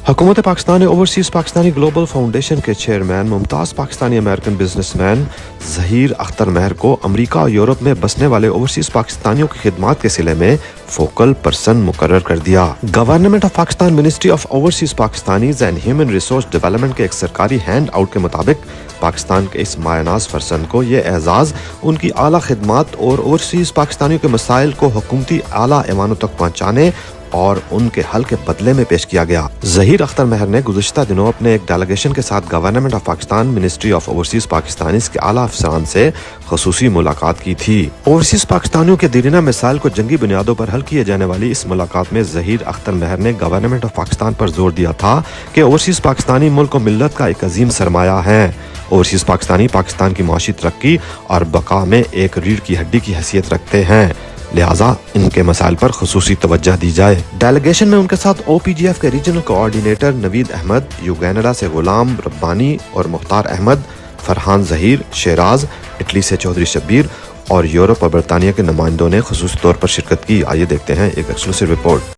حکومت پاکستان نے overseas Pakistani global foundation کے چیئرمین ممتاز Pakistani American businessman Zaheer Akhtar Mehr کو امریکہ اور یورپ میں بسنے والے اوورسیز پاکستانیوں کی خدمات کے سلسلے میں فوکل پرسن مقرر کر دیا۔ Government of Pakistan ministry of overseas Pakistanis and human resource development کے ایک سرکاری ہینڈ آؤٹ کے مطابق پاکستان کے اس مایہ ناز پرسن کو یہ اعزاز ان کی اعلیٰ خدمات اور اوورسیز پاکستانیوں کے مسائل کو حکومتی اعلیٰ ایوانوں تک پہنچانے اور ان کے حل کے بدلے میں پیش کیا گیا۔ ظہیر اختر مہر نے گزشتہ دنوں اپنے ایک ڈیلیگیشن کے ساتھ government of Pakistan ministry of overseas Pakistanis کے اعلیٰ افسران سے خصوصی ملاقات کی تھی۔ اوورسیز پاکستانیوں کے دیرینہ مسائل کو جنگی بنیادوں پر حل کیے جانے والی اس ملاقات میں ظہیر اختر مہر نے گورنمنٹ آف پاکستان پر زور دیا تھا کہ اوورسیز پاکستانی ملک و ملت کا ایک عظیم سرمایہ ہیں۔ اوورسیز پاکستانی پاکستان کی معاشی ترقی اور بقا میں ایک ریڑھ کی ہڈی کی حیثیت رکھتے ہیں، لہٰذا ان کے مسائل پر خصوصی توجہ دی جائے۔ ڈیلیگیشن میں ان کے ساتھ او پی جی ایف کے ریجنل کوآرڈینیٹر نوید احمد، یوگینڈا سے غلام ربانی اور مختار احمد، فرحان ظہیر شیراز، اٹلی سے چودھری شبیر اور یورپ اور برطانیہ کے نمائندوں نے خصوصی طور پر شرکت کی۔ آئیے دیکھتے ہیں ایک exclusive report.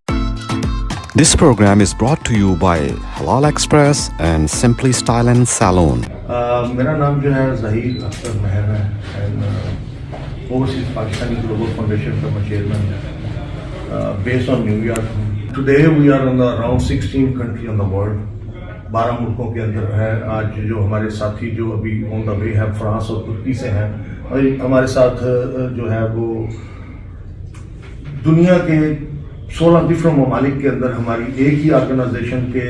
This program is brought to you by Halal Express and Simply Style and Salon. میرا نام جو ہے ظہیر اختر مہر ہے، اوورسیز پاکستانی گلوبل فاؤنڈیشن کا میں چیئرمین ہے، based on New York. Today we are on around 16 country on the world, 12 ملکوں کے اندر ہے۔ آج جو ہمارے ساتھی جو ابھی آن دا وے ہے فرانس اور ترکی سے ہیں، اور ہمارے ساتھ جو ہے وہ دنیا کے 16 ڈفرنٹ ممالک کے اندر ہماری ایک ہی آرگنائزیشن کے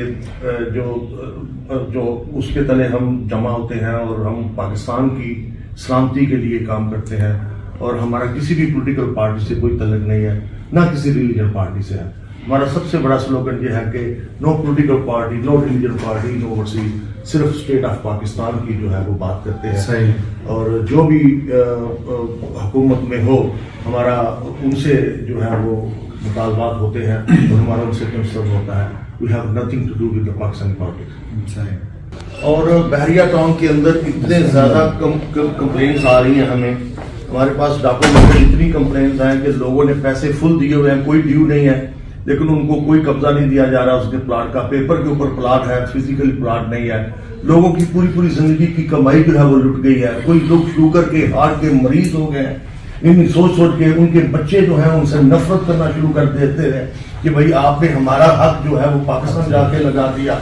جو اس کے تلے ہم جمع ہوتے ہیں اور ہم پاکستان کی سلامتی کے لیے کام کرتے ہیں، اور ہمارا کسی بھی پولیٹیکل پارٹی سے کوئی تعلق نہیں ہے، نہ کسی ریلیجن پارٹی سے ہے۔ ہمارا سب سے بڑا سلوگن یہ ہے کہ no political party, no religion party, no overseas, صرف اسٹیٹ آف پاکستان کی جو ہے وہ بات کرتے ہیں۔ صحیح۔ اور جو بھی حکومت میں ہو ہمارا ان سے جو ہے وہ مطالبات ہوتے ہیں اور ہمارا ان سے کنسرن ہوتا ہے۔ We have nothing to do with the Pakistani politics. اور بحریہ ٹاؤن کے اندر اتنے زیادہ کمپلینٹس آ رہی ہیں ہمیں، ہمارے پاس ڈاکومنٹ اتنی کمپلینٹس ہیں کہ لوگوں نے پیسے فل دیے ہوئے ہیں، کوئی ڈیو نہیں ہے، لیکن ان کو کوئی قبضہ نہیں دیا جا رہا اس کے پلاٹ کا۔ پیپر کے اوپر پلاٹ ہے، فزیکلی پلاٹ نہیں ہے۔ لوگوں کی پوری زندگی کی کمائی جو ہے وہ لٹ گئی ہے۔ کوئی لوگ شوگر کے، ہارٹ کے مریض ہو گئے ہیں، ان سوچ کے ان کے بچے جو ہیں ان سے نفرت کرنا شروع کر دیتے ہیں کہ بھائی آپ نے ہمارا حق جو ہے وہ پاکستان جا کے لگا دیا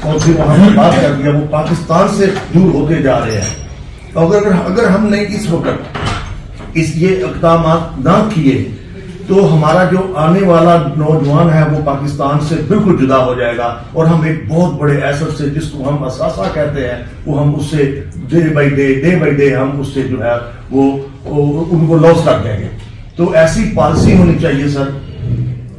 اور پھر وہاں پر بات کر دیا، وہ پاکستان سے دور ہوتے جا رہے ہیں۔ اگر ہم نے اس وقت یہ اقدامات نہ کیے تو ہمارا جو آنے والا نوجوان ہے وہ پاکستان سے بالکل جدا ہو جائے گا، اور ہم ایک بہت بڑے ایسٹ سے جس کو ہم اثاثہ کہتے ہیں وہ ہم اس سے ڈے بائی ڈے ہم اس سے جو ہے وہ ان کو لاس کر دیں گے۔ تو ایسی پالیسی ہونی چاہیے سر۔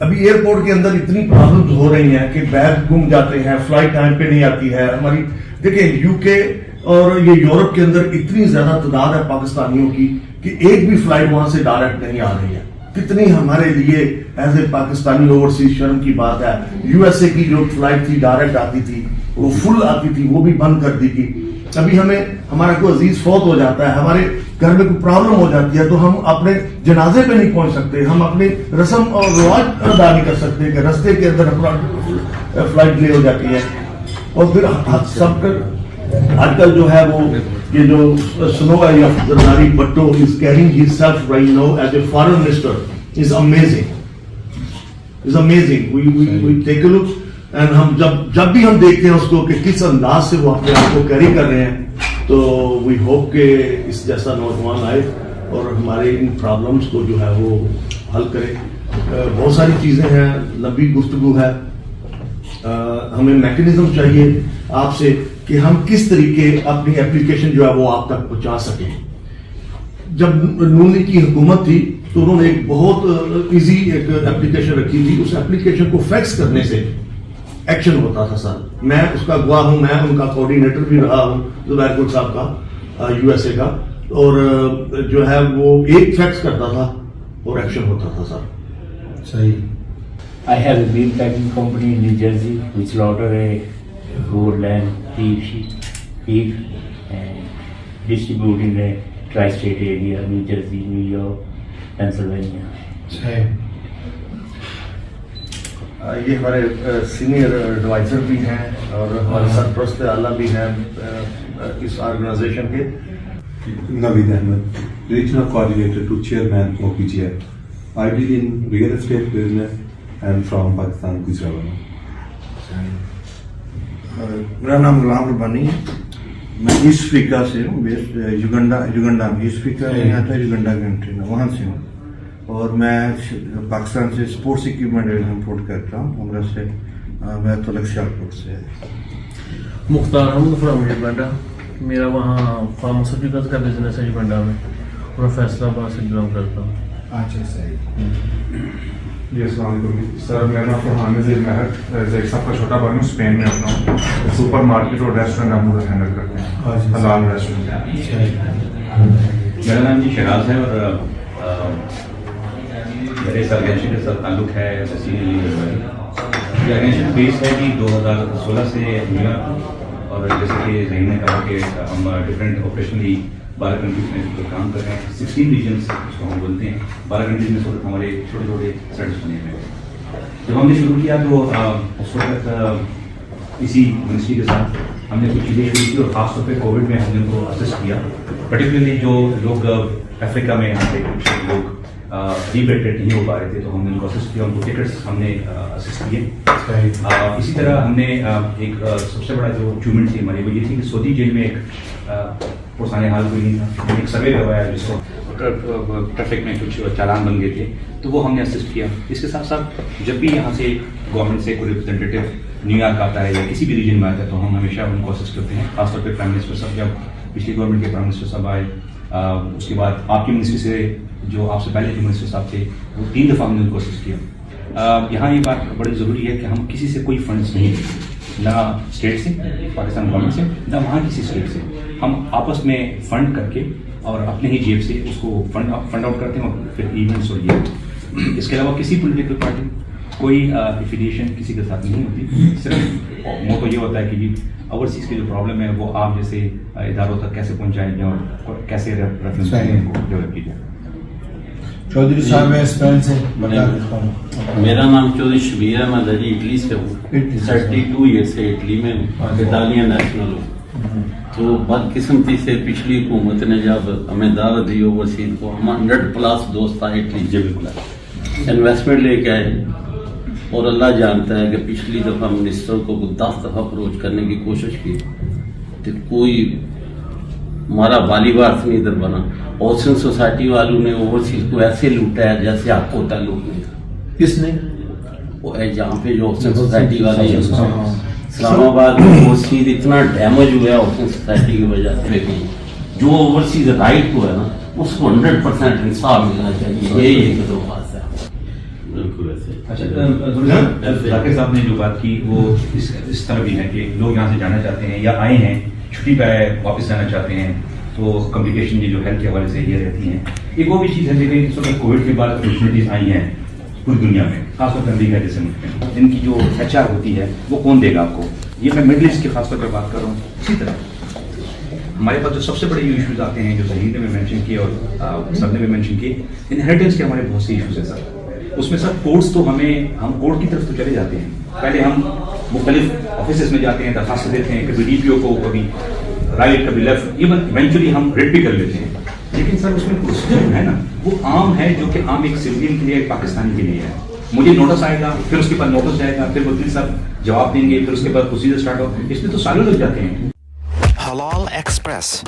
ابھی ایئرپورٹ کے اندر اتنی پرابلمز ہو رہی ہیں کہ بیگ گم جاتے ہیں، فلائٹ ٹائم پہ نہیں آتی ہے ہماری۔ دیکھیں یو کے اور یہ یورپ کے اندر اتنی زیادہ تعداد ہے پاکستانیوں کی کہ ایک بھی فلائٹ وہاں سے ڈائریکٹ نہیں آ رہی ہے۔ کتنی ہمارے لیے ایز اے پاکستانی اوورسیز شرم کی بات ہے۔ یو ایس اے کی جو فلائٹ تھی ڈائریکٹ آتی تھی وہ فل آتی تھی، وہ بھی بند کر دی تھی۔ ابھی ہمارا کوئی عزیز فوت ہو جاتا ہے، ہمارے گھر میں کوئی پرابلم ہو جاتی ہے تو ہم اپنے جنازے پہ نہیں پہنچ سکتے، ہم اپنے رسم اور رواج ادا نہیں کر سکتے کہ رستے کے اندر فلائٹ ڈیلے ہو جاتی ہے۔ اور پھر سب آج کل جو ہے وہ یہ جو سنوبھائی Zardari Bhutto is carrying himself right now as a foreign minister is amazing. Is amazing. We take a look and ہم جب بھی ہم دیکھتے ہیں اس کو کہ کس انداز سے وہ اپنے آپ کو کیری کر رہے ہیں تو we hope کہ اس جیسا نوجوان آئے اور ہمارے ان پرابلمس کو جو ہے وہ حل کرے۔ بہت ساری چیزیں ہیں، لمبی گفتگو ہے، ہمیں میکنزم چاہیے آپ سے کہ ہم کس طریقے اپنی اپلیکیشن جو ہے وہ آپ تک پہنچا سکیں۔ جب نون لیگ کی حکومت تھی تو انہوں نے ایک بہت ایزی ایک اپلیکیشن رکھی تھی، اس اپلیکیشن کو فیکس کرنے سے ایکشن ہوتا تھا سر۔ میں اس کا گواہ ہوں، میں ان کا کوآرڈینیٹر بھی رہا ہوں زبیر گل صاحب کا یو ایس اے کا، اور جو ہے وہ ایک فیکس کرتا تھا اور ایکشن ہوتا تھا سر۔ صحیح۔ I have a meat packing company in New Jersey which slaughter a goat, lamb, beef and distribute in the tri-state area, New Jersey, New York, Pennsylvania. یہ ہمارے سینئر ایڈوائزر بھی ہیں اور ہمارے سرپرست اعلیٰ بھی ہیں اس آرگنائزیشن کے. Naveed Ahmed, Regional Coordinator to Chairman OPGI. I deal in real estate business and from Pakistan, Gujarat. میرا نام غلام ربانی ہے. میں ایسٹ افریقہ سے ہوں. بیسڈ یوگنڈا میں. ایسٹ افریقہ میں یہاں تھا یوگنڈا کنٹری میں, وہاں سے ہوں. اور میں پاکستان سے اسپورٹس اکوپمنٹ امپورٹ کرتا ہوں. عمرہ سے میں تلک سیالکوٹ سے. مختار احمد فرام یوگنڈا. میرا وہاں فارماسیوٹیکلس کا بزنس ہے یوگنڈا میں, اور میں فیصلہ آباد سے بلانگ کرتا ہوں. اچھا صحیح. جی السلام علیکم سر. میرا نام فرحان نذیر مہر, زید صاحب کا چھوٹا بھائی ہوں. اسپین میں اپنا سپر مارکیٹ اور ریسٹورینٹ ہم لوگ ہینڈل کرتے ہیں, حلال ریسٹورینٹ. میرا نام جی شہراز ہے اور میرے اس آرگنائزیشن کے ساتھ تعلق ہے یہ آرگنائزیشن بیس ہے کہ 2016 سے نیو یارک. اور جیسے کہ ذہین نے کہا کہ ہم ڈفرینٹ آپریشنلی 12 کنٹریز میں کام کر رہے ہیں. 16 ریجنس اس کو ہم بولتے ہیں. 12 کنٹریز میں صرف ہمارے چھوٹے چھوٹے سیٹس بنے ہوئے ہیں. جب ہم نے شروع کیا تو اس وقت اسی منسٹری کے ساتھ ہم نے کچھ چیزیں شروع کی, اور خاص طور پہ کووڈ میں ہم نے ان کو اسسٹ کیا. پرٹیکولرلی جو لوگ افریقہ میں ہمارے کچھ لوگ ریبیٹڈ نہیں ہو پا رہے تھے, تو ہم نے ان کو اسسٹ کیا. ان کو ٹکٹس ہم نے اسسٹ کیے. اسی طرح ہم نے ایک سب سے بڑا جو اچیومنٹ تھی ہماری وہ یہ تھی کہ سعودی جیل میں ایک پرسانے حال کوئی نہیں تھا. ایک سروے کروایا جس کو ٹریفک میں کچھ چالان بن گئے تھے, تو وہ ہم نے اسسٹ کیا. اس کے ساتھ ساتھ جب بھی یہاں سے گورنمنٹ سے کوئی ریپرزینٹیٹیو نیو یارک آتا ہے یا کسی بھی ریجن میں آتا ہے, تو ہم ہمیشہ ان کو اسسٹ کرتے ہیں. خاص طور پہ پرائم منسٹر صاحب, جب پچھلی گورنمنٹ کے پرائم منسٹر صاحب آئے, اس کے بعد آپ کی منسٹری سے جو آپ سے پہلے جو منسٹر صاحب تھے, وہ 3 دفعہ ہم نے ان کو اسسٹ کیا. یہاں یہ بات بڑی ضروری ہے کہ ہم کسی سے کوئی فنڈس نہیں لیں, نہ اسٹیٹ سے, پاکستان گورنمنٹ سے, نہ وہاں کسی اسٹیٹ سے. ہم آپس میں فنڈ کر کے اور اپنے ہی جیب سے اس کو فنڈ آؤٹ کرتے ہیں, اور پھر ایونٹس اور یہ. اس کے علاوہ کسی پولیٹیکل پارٹی کوئی ایفیلیشن کسی کے ساتھ نہیں ہوتی. صرف موٹو یہ ہوتا ہے کہ جی اوورسیز کی جو پرابلم ہے وہ آپ جیسے اداروں تک کیسے پہنچائیں جائیں اور کیسے ریفرنس کو ڈیولپ کی جائے. چودھری صاحب میں اسپین سے. میرا نام چودھری شبیر احمد ہے جی, اٹلی سے ہوں. 32 ایئر سے اٹلی میں اٹالین نیشنل ہوں. تو بدقسمتی سے پچھلی حکومت نے جب ہمیں دعوت دی اوورسیز کو, ہم 100+ دوست آئے اٹلی جب انویسٹمنٹ لے کے آئے. اور اللہ جانتا ہے کہ پچھلی دفعہ منسٹر کو 10 دفعہ اپروچ کرنے کی کوشش کی, تو کوئی ہمارا والی وارث نہیں ادھر بنا. اوسن سوسائٹی والوں نے اوورسیز کو ایسے لوٹا ہے جیسے آپ کو ہوتا ہے لوٹنے کا. کس نے؟ وہ جہاں پہ جو اوسن سوسائٹی والے ہیں اسلام آباد میں اوورسیز اتنا ڈیمیج ہوا ہے اوسن سوسائٹی کی وجہ سے کہ جو اوورسیز رائٹ کو ہے نا اس کو 100% انصاف ملنا چاہیے. یہی ایک درخواست ہے. بالکل ایسے. اچھا, ذاکر صاحب نے جو بات کی وہ اس طرح بھی ہے کہ لوگ یہاں سے جانا چاہتے ہیں یا آئے ہیں چھٹی پہ آئے واپس جانا چاہتے ہیں, تو کمپلیکیشن جو ہیلتھ کے حوالے سے یہ رہتی ہیں. ایک وہ بھی چیز ہے کہ اس وقت کووڈ کے بعد اپرچونیٹیز آئی ہیں پوری دنیا میں, خاص طور پر امریکہ جیسے ملک میں. ان کی جو HR ہوتی ہے وہ کون دے گا آپ کو؟ یہ میں مڈل ایسٹ کی خاص طور پر بات کر رہا ہوں. اسی طرح ہمارے پاس جو سب سے بڑے ایشوز آتے ہیں, جو ظہیر نے بھی مینشن کیے اور سب نے بھی مینشن کیے, انہیریٹنس کے ہمارے بہت سے ایشوز ہیں سر. اس میں سر کورٹس تو ہم کورٹ کی طرف تو چلے جاتے ہیں. پہلے ہم مختلف آفیسز میں جاتے ہیں, درخواست دیتے ہیں, کبھی DPO کو, کبھی رائٹ, کبھی لیفٹ, ایون ایونچولی ہم ریٹ بھی کر لیتے ہیں. لیکن سر اس میں پروسیجر جو ہے نا وہ عام ہے, جو کہ عام ایک سویلین کے لیے, ایک پاکستانی کے لیے ہے. مجھے نوٹس آئے گا, پھر اس کے بعد نوٹس جائے گا, پھر وکیل صاحب جواب دیں گے, پھر اس کے بعد پروسیجر اسٹارٹ ہو. اس میں تو سالوں لگ جاتے ہیں. حلال ایکسپریس,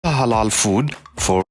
halal food for